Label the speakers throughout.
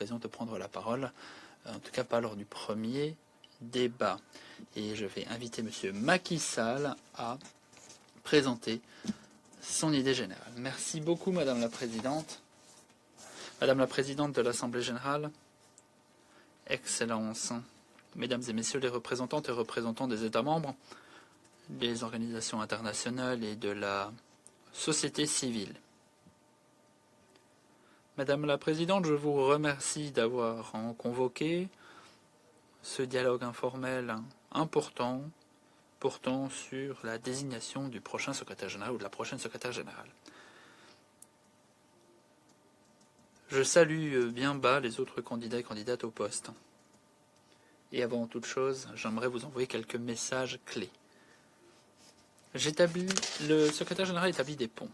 Speaker 1: l'occasion de prendre la parole, en tout cas pas lors du premier débat. Et je vais inviter M. Macky Sall à présenter son idée générale. Merci beaucoup, Madame la Présidente. Madame la Présidente de l'Assemblée Générale, Excellences, Mesdames et Messieurs les représentantes et représentants des États membres, des organisations internationales et de la société civile. Madame la Présidente, je vous remercie d'avoir convoqué ce dialogue informel important portant sur la désignation du prochain secrétaire général ou de la prochaine secrétaire générale. Je salue bien bas les autres candidats et candidates au poste. Et avant toute chose, j'aimerais vous envoyer quelques messages clés. Le secrétaire général établit des ponts.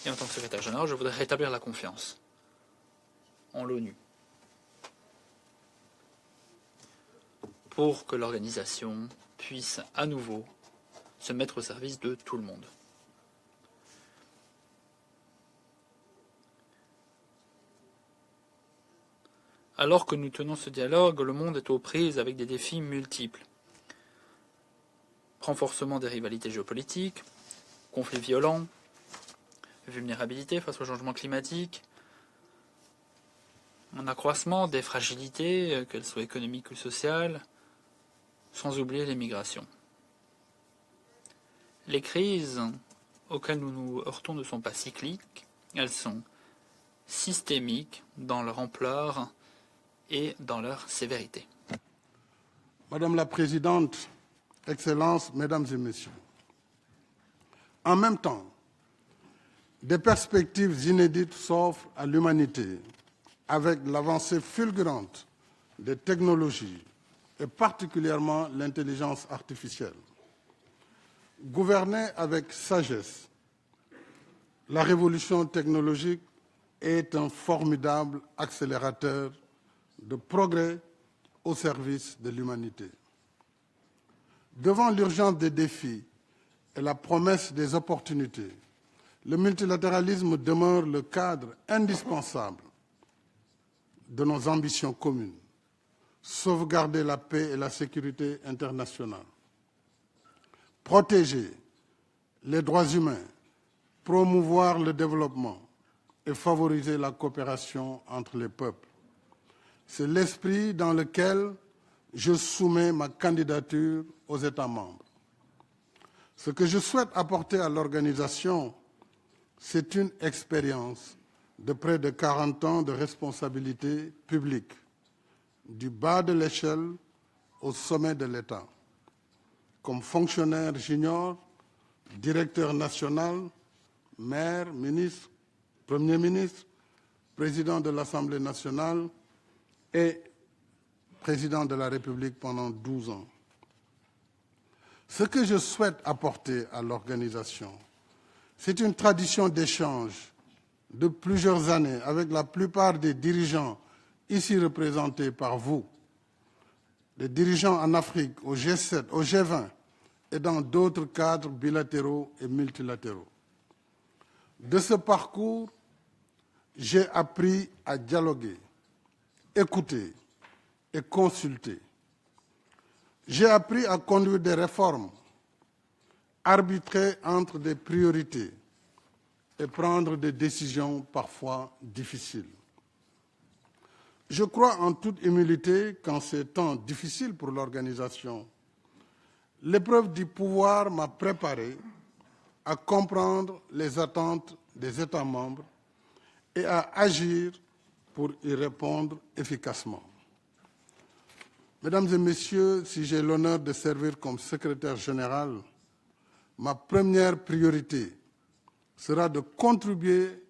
Speaker 1: Et en tant que secrétaire général, je voudrais rétablir la confiance en l'ONU pour que l'organisation puisse à nouveau se mettre au service de tout le monde. Alors que nous tenons ce dialogue, le monde est aux prises avec des défis multiples. Renforcement des rivalités géopolitiques, conflits violents, vulnérabilité face au changement climatique, un accroissement des fragilités, qu'elles soient économiques ou sociales, sans oublier les migrations. Les crises auxquelles nous nous heurtons ne sont pas cycliques, elles sont systémiques dans leur ampleur et dans leur sévérité.
Speaker 2: Madame la Présidente, Excellences, Mesdames et Messieurs, en même temps, des perspectives inédites s'offrent à l'humanité avec l'avancée fulgurante des technologies et particulièrement l'intelligence artificielle. Gouverner avec sagesse, la révolution technologique est un formidable accélérateur de progrès au service de l'humanité. Devant l'urgence des défis et la promesse des opportunités, le multilatéralisme demeure le cadre indispensable de nos ambitions communes. Sauvegarder la paix et la sécurité internationale, protéger les droits humains, promouvoir le développement et favoriser la coopération entre les peuples. C'est l'esprit dans lequel je soumets ma candidature aux États membres. Ce que je souhaite apporter à l'organisation, c'est une expérience de près de 40 ans de responsabilité publique, du bas de l'échelle au sommet de l'État, comme fonctionnaire junior, directeur national, maire, ministre, Premier ministre, président de l'Assemblée nationale et président de la République pendant 12 ans. Ce que je souhaite apporter à l'organisation, c'est une tradition d'échange de plusieurs années avec la plupart des dirigeants ici représentés par vous, des dirigeants en Afrique, au G7, au G20 et dans d'autres cadres bilatéraux et multilatéraux. De ce parcours, j'ai appris à dialoguer, écouter et consulter. J'ai appris à conduire des réformes, arbitrer entre des priorités et prendre des décisions parfois difficiles. Je crois en toute humilité qu'en ces temps difficiles pour l'organisation, l'épreuve du pouvoir m'a préparé à comprendre les attentes des États membres et à agir pour y répondre efficacement. Mesdames et Messieurs, si j'ai l'honneur de servir comme secrétaire général, ma première priorité sera de contribuer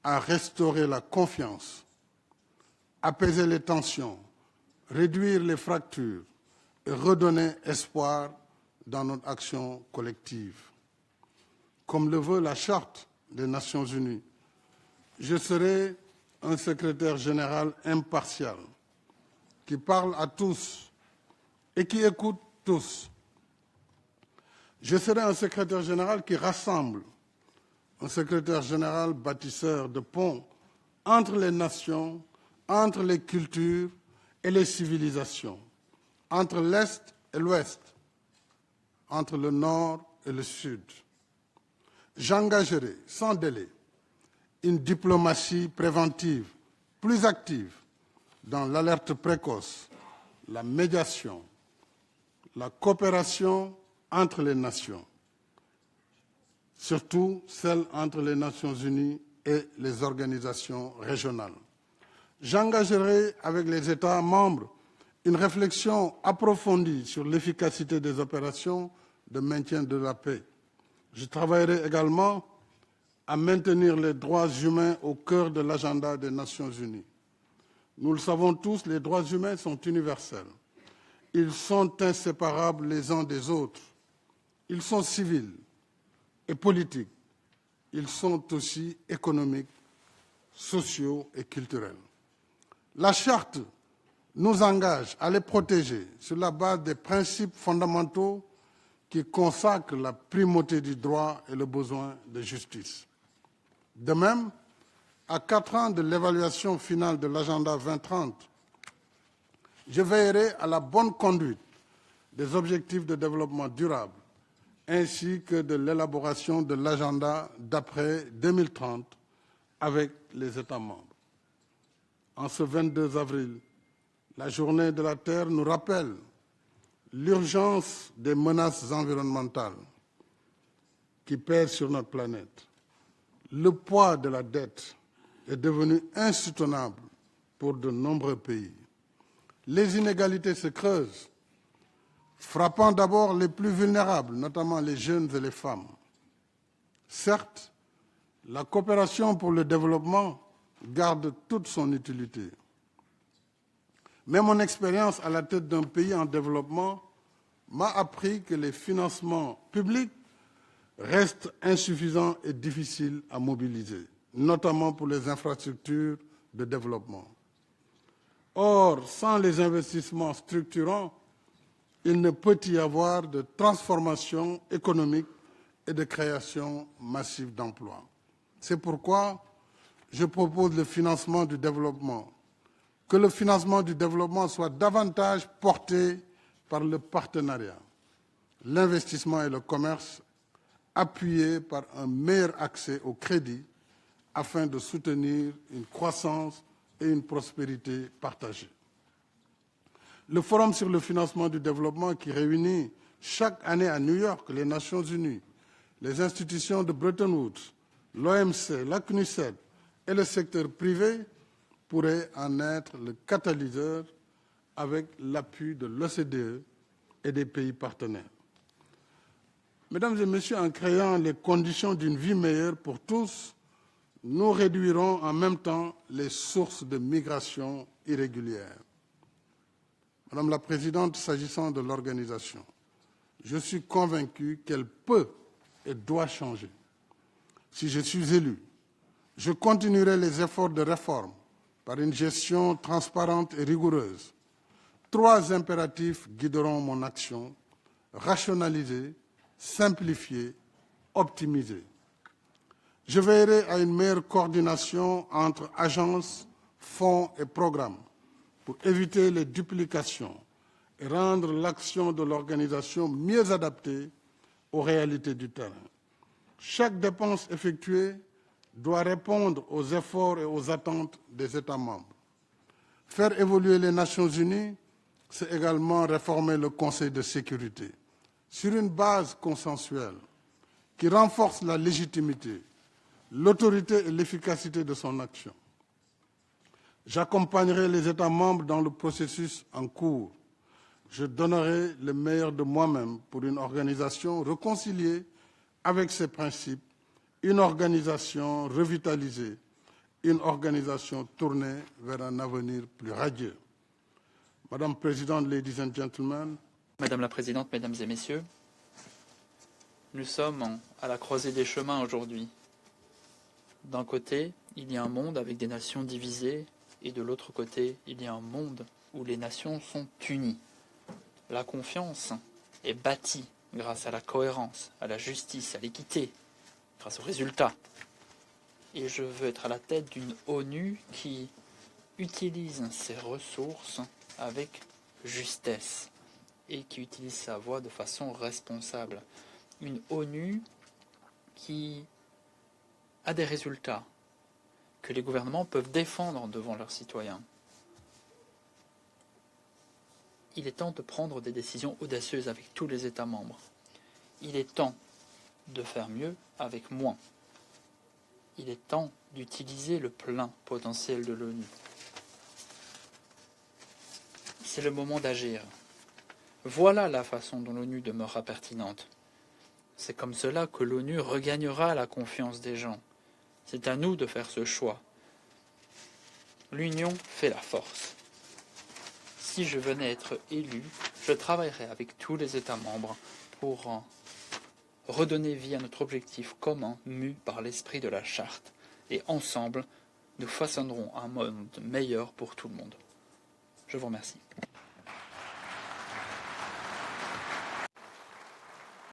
Speaker 2: à restaurer la confiance, apaiser les tensions, réduire les fractures et redonner espoir dans notre action collective. Comme le veut la Charte des Nations Unies, je serai un secrétaire général impartial qui parle à tous et qui écoute tous. Je serai un secrétaire général qui rassemble, un secrétaire général bâtisseur de ponts entre les nations entre les cultures et les civilisations, entre l'Est et l'Ouest, entre le Nord et le Sud. J'engagerai sans délai une diplomatie préventive plus active dans l'alerte précoce, la médiation, la coopération entre les nations, surtout celle entre les Nations Unies et les organisations régionales. J'engagerai avec les États membres une réflexion approfondie sur l'efficacité des opérations de maintien de la paix. Je travaillerai également à maintenir les droits humains au cœur de l'agenda des Nations Unies. Nous le savons tous, les droits humains sont universels. Ils sont inséparables les uns des autres. Ils sont civils et politiques. Ils sont aussi économiques, sociaux et culturels. La Charte nous engage à les protéger sur la base des principes fondamentaux qui consacrent la primauté du droit et le besoin de justice. De même, à 4 ans de l'évaluation finale de l'agenda 2030, je veillerai à la bonne conduite des objectifs de développement durable ainsi que de l'élaboration de l'agenda d'après 2030 avec les États membres. En ce 22 avril, la Journée de la Terre nous rappelle l'urgence des menaces environnementales qui pèsent sur notre planète. Le poids de la dette est devenu insoutenable pour de nombreux pays. Les inégalités se creusent, frappant d'abord les plus vulnérables, notamment les jeunes et les femmes. Certes, la coopération pour le développement garde toute son utilité. Mais mon expérience à la tête d'un pays en développement m'a appris que les financements publics restent insuffisants et difficiles à mobiliser, notamment pour les infrastructures de développement. Or, sans les investissements structurants, il ne peut y avoir de transformation économique et de création massive d'emplois. C'est pourquoi je propose le financement du développement, que le financement du développement soit davantage porté par le partenariat, l'investissement et le commerce, appuyés par un meilleur accès au crédit afin de soutenir une croissance et une prospérité partagée. Le Forum sur le financement du développement qui réunit chaque année à New York les Nations Unies, les institutions de Bretton Woods, l'OMC, la CNUSED et le secteur privé pourrait en être le catalyseur avec l'appui de l'OCDE et des pays partenaires. Mesdames et Messieurs, en créant les conditions d'une vie meilleure pour tous, nous réduirons en même temps les sources de migration irrégulière. Madame la Présidente, s'agissant de l'organisation, je suis convaincu qu'elle peut et doit changer. Si je suis élu, je continuerai les efforts de réforme par une gestion transparente et rigoureuse. 3 impératifs guideront mon action: rationaliser, simplifier, optimiser. Je veillerai à une meilleure coordination entre agences, fonds et programmes pour éviter les duplications et rendre l'action de l'organisation mieux adaptée aux réalités du terrain. Chaque dépense effectuée doit répondre aux efforts et aux attentes des États membres. Faire évoluer les Nations Unies, c'est également réformer le Conseil de sécurité sur une base consensuelle qui renforce la légitimité, l'autorité et l'efficacité de son action. J'accompagnerai les États membres dans le processus en cours. Je donnerai le meilleur de moi-même pour une organisation réconciliée avec ses principes, une organisation revitalisée, une organisation tournée vers un avenir plus radieux. Madame la Présidente, ladies and gentlemen.
Speaker 1: Madame la Présidente, Mesdames et Messieurs, nous sommes à la croisée des chemins aujourd'hui. D'un côté, il y a un monde avec des nations divisées, et de l'autre côté, il y a un monde où les nations sont unies. La confiance est bâtie grâce à la cohérence, à la justice, à l'équité, grâce aux résultats. Et je veux être à la tête d'une ONU qui utilise ses ressources avec justesse et qui utilise sa voix de façon responsable. Une ONU qui a des résultats que les gouvernements peuvent défendre devant leurs citoyens. Il est temps de prendre des décisions audacieuses avec tous les États membres. Il est temps de faire mieux avec moins. Il est temps d'utiliser le plein potentiel de l'ONU. C'est le moment d'agir. Voilà la façon dont l'ONU demeurera pertinente. C'est comme cela que l'ONU regagnera la confiance des gens. C'est à nous de faire ce choix. L'union fait la force. Si je venais être élu, je travaillerais avec tous les États membres pour redonner vie à notre objectif commun mu par l'esprit de la charte. Et ensemble, nous façonnerons un monde meilleur pour tout le monde. Je vous remercie.